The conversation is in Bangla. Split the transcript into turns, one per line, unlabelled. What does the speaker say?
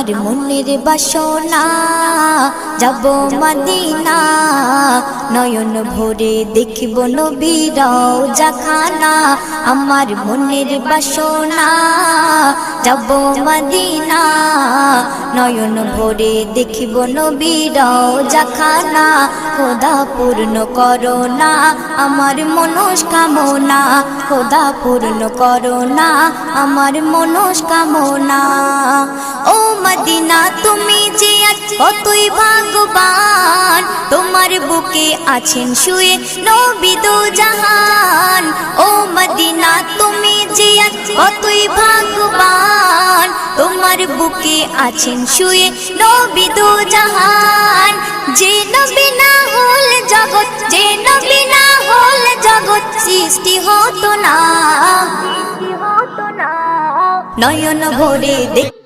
আমার মনের বাসনা যাব মদিনা নয়ন ভরে দেখিব নবীর রওজাখানা আমার মনের বাসনা যাব মদিনা নয়ন ভরে দেখিব নবীর রওজাখানা খোদা পূর্ণ করো না আমার মনস্কামনা খোদা পূর্ণ করো না আমার মনস্কামনা ও মদিনা তুমি যে কতই ভাগ্যবান তোমার বুকে আছেন শুয়ে নবী দো জাহান ও মদিনা তুমি যে কতই ভাগ্যবান তোমার বুকে আছেন শুয়ে নবী দো জাহান যে নবী না হল জগৎ যে নবী না হল জগৎ সৃষ্টি হতো না নয়ন ভরে দেখ